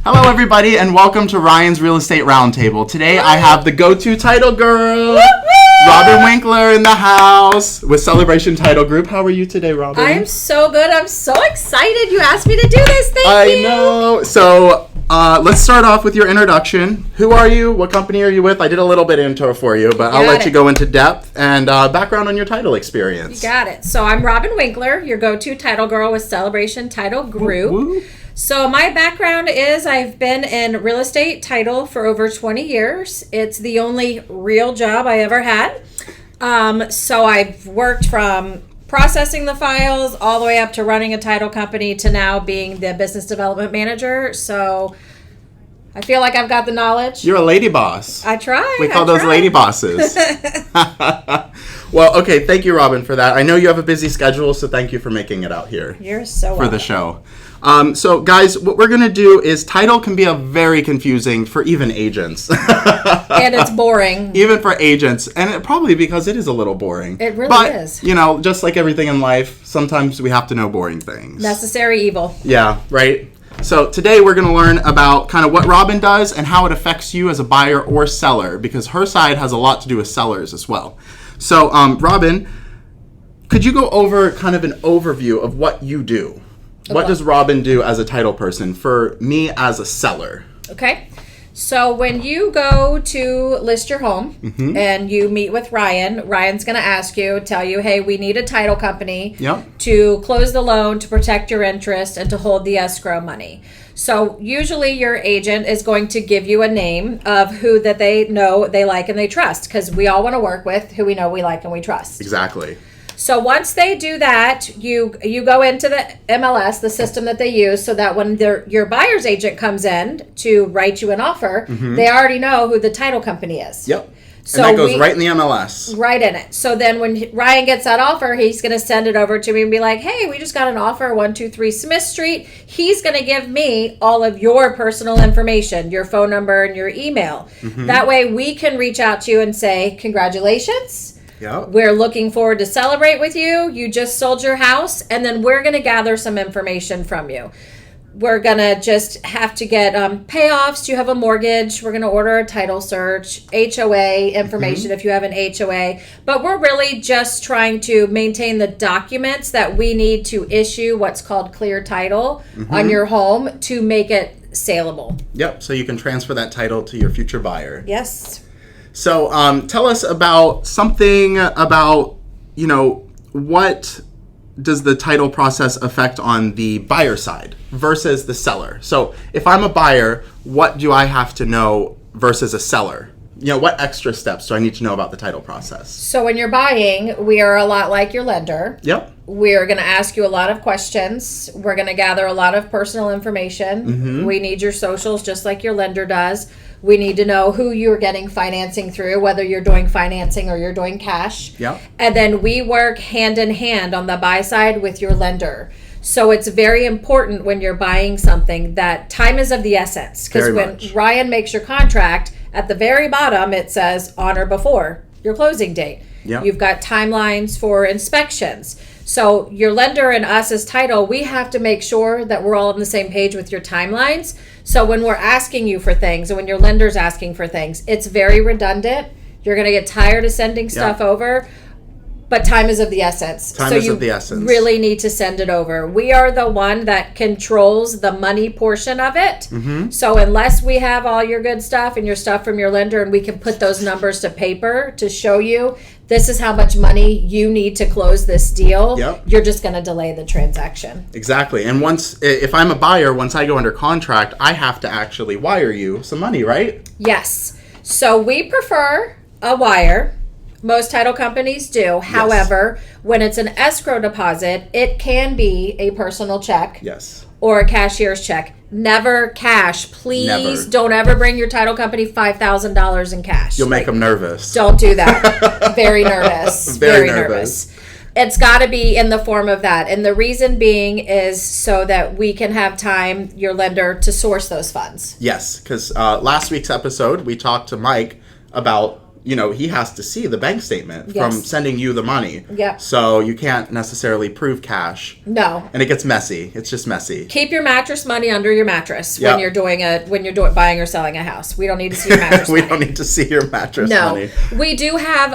Hello, everybody, and welcome to Ryan's Real Estate Roundtable. Today, I have the go-to title girl, Robin Winkler, in the house with Celebration Title Group. How are you today, Robin? I'm so good. I'm so excited you asked me to do this. Thank you. I know. So, let's start off with your introduction. Who are you? What company are you with? I did a little bit of intro for you, but I'll let you go into depth and background on your title experience. You got it. So, I'm Robin Winkler, your go-to title girl with Celebration Title Group. Woo-woo. So my background is I've been in real estate title for over 20 years. It's the only real job I ever had. So I've worked from processing the files all the way up to running a title company to now being the business development manager. So I feel like I've got the knowledge. You're a lady boss. I try. We call those lady bosses. Well, okay, thank you, Robin, for that. I know you have a busy schedule, so thank you for making it out here. You're so for welcome. the show. So, guys, what we're going to do is title can be very confusing for even agents. And it's boring. Even for agents. And probably because it is a little boring. It really is. But, you know, just like everything in life, sometimes we have to know boring things. Necessary evil. Yeah, right? So today we're going to learn about kind of what Robin does and how it affects you as a buyer or seller, because her side has a lot to do with sellers as well. So, Robin, could you go over kind of an overview of what you do? What does Robin do as a title person for me as a seller? Okay. So when you go to list your home and you meet with Ryan, Ryan's going to tell you, hey, we need a title company to close the loan, to protect your interest, and to hold the escrow money. So usually your agent is going to give you a name of who that they know, they like, and they trust, because we all want to work with who we know, we like, and we trust. Exactly. So once they do that, you go into the MLS, the system that they use, so that when your buyer's agent comes in to write you an offer, they already know who the title company is. Yep. So and that goes right in the MLS. Right in it. So then when Ryan gets that offer, he's going to send it over to me and be like, hey, we just got an offer, 123 Smith Street. He's going to give me all of your personal information, your phone number and your email. That way we can reach out to you and say, congratulations. Yep. We're looking forward to celebrate with you. You just sold your house, and then we're going to gather some information from you. We're going to just have to get payoffs. Do you have a mortgage? We're going to order a title search, HOA information if you have an HOA. But we're really just trying to maintain the documents that we need to issue what's called clear title on your home to make it saleable. Yep. So you can transfer that title to your future buyer. Yes. So tell us about something about, you know, what does the title process affect on the buyer side versus the seller? So if I'm a buyer, what do I have to know versus a seller? You know, what extra steps do I need to know about the title process? So when you're buying, we are a lot like your lender. Yep. We're going to ask you a lot of questions. We're going to gather a lot of personal information. We need your socials just like your lender does. We need to know who you're getting financing through, whether you're doing financing or you're doing cash. Yep. And then we work hand in hand on the buy side with your lender. So it's very important when you're buying something that time is of the essence. Because when Ryan makes your contract, at the very bottom it says on or before your closing date. Yep. You've got timelines for inspections. So your lender and us as title, we have to make sure that we're all on the same page with your timelines. So when we're asking you for things and when your lender's asking for things, it's very redundant. You're going to get tired of sending stuff over. But time is of the essence. Time is of the essence. You really need to send it over. We are the one that controls the money portion of it. So unless we have all your good stuff and your stuff from your lender and we can put those numbers to paper to show you this is how much money you need to close this deal, you're just going to delay the transaction. Exactly. And if I'm a buyer, once I go under contract, I have to actually wire you some money, right? Yes. So we prefer a wire. Most title companies do. However, when it's an escrow deposit, it can be a personal check. Yes. Or a cashier's check. Never cash. Please don't ever bring your title company $5,000 in cash. You'll make them nervous. Don't do that. Very nervous. Very nervous. It's got to be in the form of that. And the reason being is so that we can have time, your lender, to source those funds. Yes, because last week's episode, we talked to Mike about he has to see the bank statement from Yes. sending you the money. Yep. So you can't necessarily prove cash. No. And it gets messy. It's just messy. Keep your mattress money under your mattress Yep. when you're doing buying or selling a house. We don't need to see your mattress We money. don't need to see your mattress No. money. We do have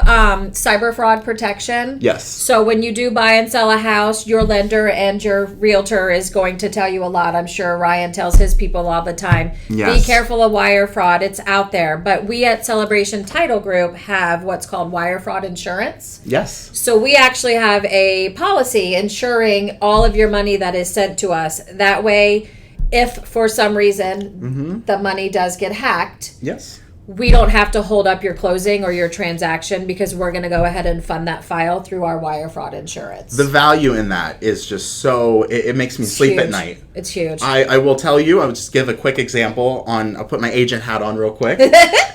cyber fraud protection. Yes. So when you do buy and sell a house, your lender and your realtor is going to tell you a lot. I'm sure Ryan tells his people all the time. Yes. Be careful of wire fraud. It's out there. But we at Celebration Title Group have what's called wire fraud insurance. Yes. So we actually have a policy insuring all of your money that is sent to us. That way, if for some reason the money does get hacked, Yes. we don't have to hold up your closing or your transaction because we're going to go ahead and fund that file through our wire fraud insurance. The value in that is just so, it makes me sleep at Huge. night. It's huge. I will tell you, I'll just give a quick example I'll put my agent hat on real quick.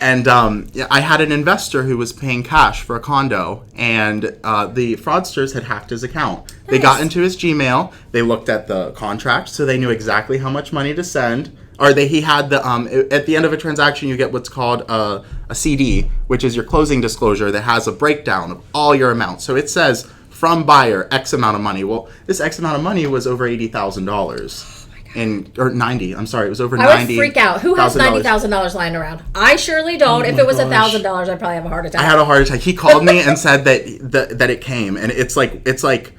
And I had an investor who was paying cash for a condo, and the fraudsters had hacked his account. They got into his Gmail, they looked at the contract, so they knew exactly how much money to send. Or he had the, at the end of a transaction, you get what's called a CD, which is your closing disclosure that has a breakdown of all your amounts. So it says, from buyer, X amount of money. Well, this X amount of money was over $80,000. Or 90, I'm sorry, it was over 90. I would freak out. Who has $90,000 lying around? I surely don't. If it was $1,000, I'd probably have a heart attack. I had a heart attack. He called me and said that it came, and it's like,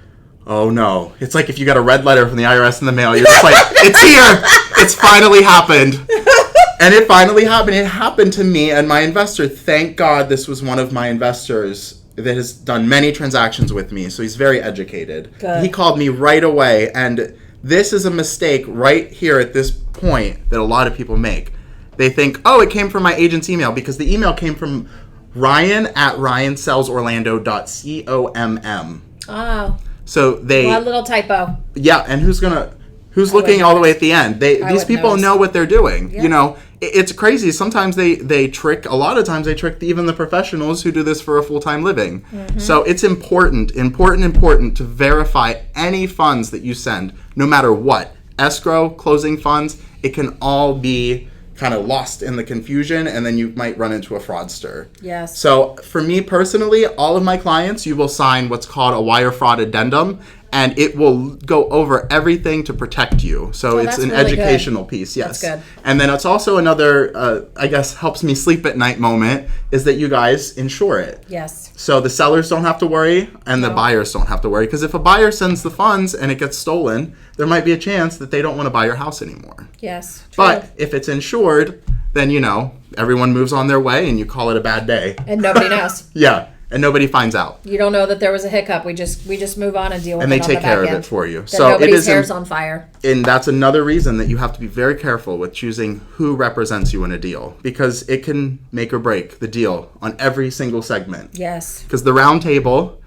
oh no. It's like if you got a red letter from the IRS in the mail, you're just like, it's here! It's finally happened. And it finally happened. It happened to me and my investor. Thank God this was one of my investors that has done many transactions with me, so he's very educated. Good. He called me right away, and this is a mistake right here at this point that a lot of people make. They think, oh, it came from my agent's email, because the email came from Ryan at ryansellsorlando.com. Oh, So they, one little typo. yeah, and who's looking all the way at the end? These wouldn't people notice. know what they're doing. Yeah. It's crazy. Sometimes they trick. A lot of times they trick even the professionals who do this for a full-time living. Mm-hmm. So it's important to verify any funds that you send, no matter what. Escrow, closing funds, it can all be kind of lost in the confusion, and then you might run into a fraudster. Yes. So for me personally, all of my clients, you will sign what's called a wire fraud addendum, and it will go over everything to protect you. So it's that's an really educational piece, yes. That's good. And then it's also another, I guess, helps me sleep at night moment, is that you guys insure it. Yes. So the sellers don't have to worry, and the buyers don't have to worry. Because if a buyer sends the funds and it gets stolen, there might be a chance that they don't want to buy your house anymore. Yes. True. But if it's insured, then, everyone moves on their way and you call it a bad day. And nobody knows. Yeah, and nobody finds out. You don't know that there was a hiccup. We just move on and deal with And it they on take the care back of end. it for you. That So it nobody's is, hair's on fire. and that's another reason that you have to be very careful with choosing who represents you in a deal, because it can make or break the deal on every single segment. Yes. Because the round table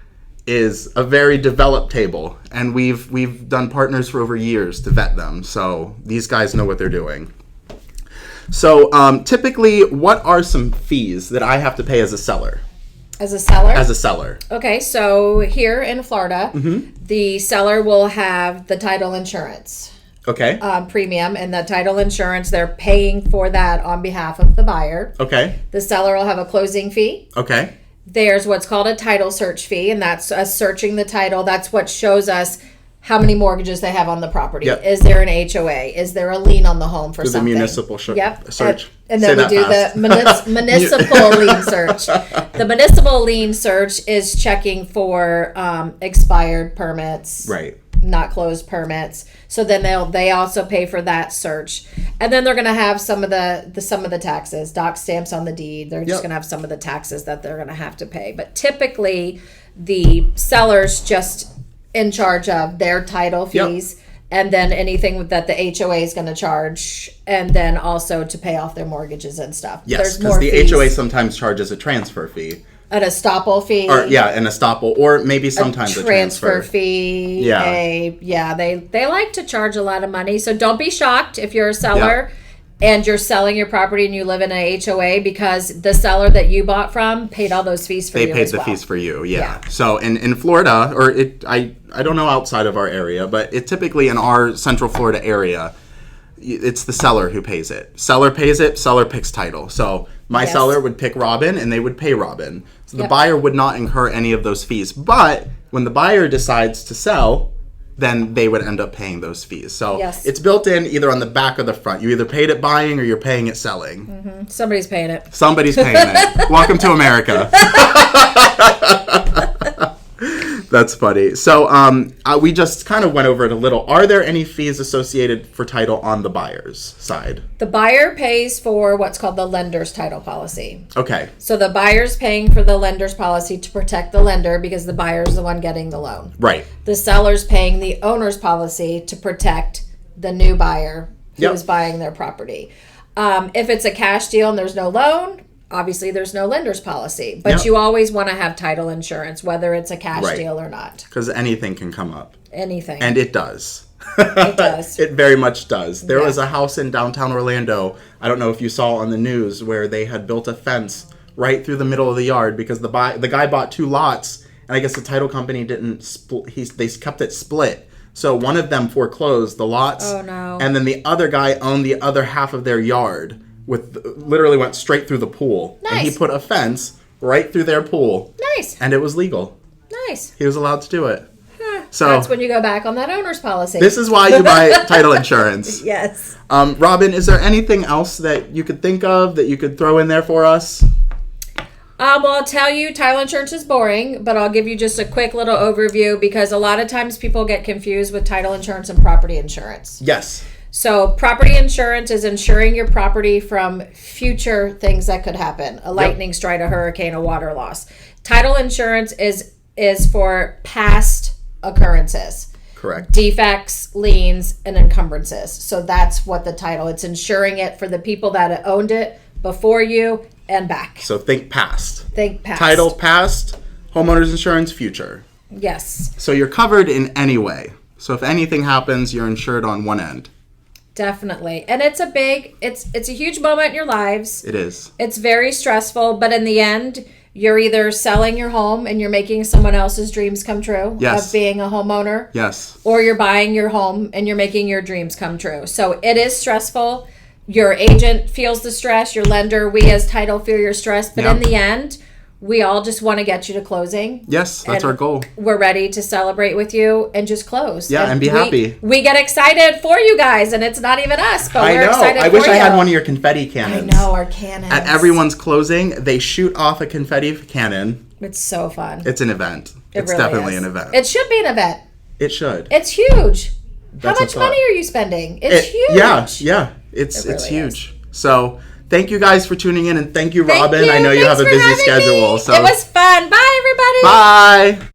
is a very developed table, and we've done partners for over years to vet them. So these guys know what they're doing. So typically, what are some fees that I have to pay as a seller? As a seller? As a seller. Okay, so here in Florida, the seller will have the title insurance Okay. premium, and the title insurance, they're paying for that on behalf of the buyer. Okay. The seller will have a closing fee. Okay. There's what's called a title search fee, and that's us searching the title. That's what shows us how many mortgages they have on the property. Yep. Is there an HOA? Is there a lien on the home for The something? municipal Yep. search. And Say then we that do fast. the municipal lien search. The municipal lien search is checking for expired permits, Right. not closed permits. So then they also pay for that search, and then they're going to have some of the taxes, doc stamps on the deed. They're just Yep. going to have some of the taxes that they're going to have to pay. But typically, the seller's just in charge of their title Yep. fees. And then anything that the HOA is going to charge, and then also to pay off their mortgages and stuff. Yes, because the fees. HOA sometimes charges a transfer fee. An estoppel fee. Or, yeah, an estoppel, or maybe sometimes a transfer. fee. Yeah. They like to charge a lot of money. So don't be shocked if you're a seller and you're selling your property and you live in a HOA, because the seller that you bought from paid all those fees for you. They paid as the well. fees for you, yeah. Yeah. So in Florida, or I don't know outside of our area, but it typically in our Central Florida area, it's the seller who pays it. Seller pays it, seller picks title. So My Yes. seller would pick Robin and they would pay Robin. So the Yep. buyer would not incur any of those fees. But when the buyer decides to sell, then they would end up paying those fees. So Yes. it's built in either on the back or the front. You either paid it buying or you're paying it selling. Somebody's paying it. Somebody's paying it. Welcome to America. That's funny. So we just kind of went over it a little. Are there any fees associated for title on the buyer's side? The buyer pays for what's called the lender's title policy. Okay. So the buyer's paying for the lender's policy to protect the lender because the buyer's the one getting the loan. Right. The seller's paying the owner's policy to protect the new buyer who Yep. is buying their property. If it's a cash deal and there's no loan, obviously there's no lender's policy. But Yep. you always want to have title insurance, whether it's a cash Right. deal or not. Because anything can come up. Anything. And it does. It does. It very much does. There Yeah. was a house in downtown Orlando, I don't know if you saw on the news, where they had built a fence right through the middle of the yard because the guy bought 2 lots, and I guess the title company didn't split. They kept it split. So one of them foreclosed the lots. Oh, no. And then the other guy owned the other half of their yard literally went straight through the pool. And he Nice. put a fence right through their pool. Nice. And it was legal. Nice. He was allowed to do it. So That's when you go back on that owner's policy. this is why you buy title insurance. Yes. Robin, is there anything else that you could think of that you could throw in there for us? Well, I'll tell you, title insurance is boring, but I'll give you just a quick little overview because a lot of times people get confused with title insurance and property insurance. Yes. So, property insurance is insuring your property from future things that could happen: a lightning strike, a hurricane, a water loss. Title insurance is for past occurrences. Correct. Defects, liens, and encumbrances. So that's what the title. It's insuring it for the people that owned it before you and back. So think past. Think past. Title past, homeowners insurance future. Yes, So you're covered in any way. So if anything happens, you're insured on one end. definitely. And it's a huge moment in your lives. It is. It's very stressful, but in the end, you're either selling your home and you're making someone else's dreams come true Yes. of being a homeowner, Yes. or you're buying your home and you're making your dreams come true. So it is stressful. Your agent feels the stress, your lender, we as title feel your stress, but Yeah. in the end, we all just want to get you to closing. Yes, that's And our goal. We're ready to celebrate with you and just close. Yeah, and be happy. We get excited for you guys, and it's not even us, but I we're know. excited I wish for I you. had one of your confetti I cannons. know, our cannons. At everyone's closing, they shoot off a confetti cannon. It's so fun. It's an event. It's really definitely is. an event. It should be an event. It should. It's huge. That's How a much thought. money are you spending? It's huge. Yeah. It's It really huge. So thank you guys for tuning in, and thank you, Thank Robin. you. I know you Thanks have a for busy having schedule. me. So It was fun. Bye, everybody. bye.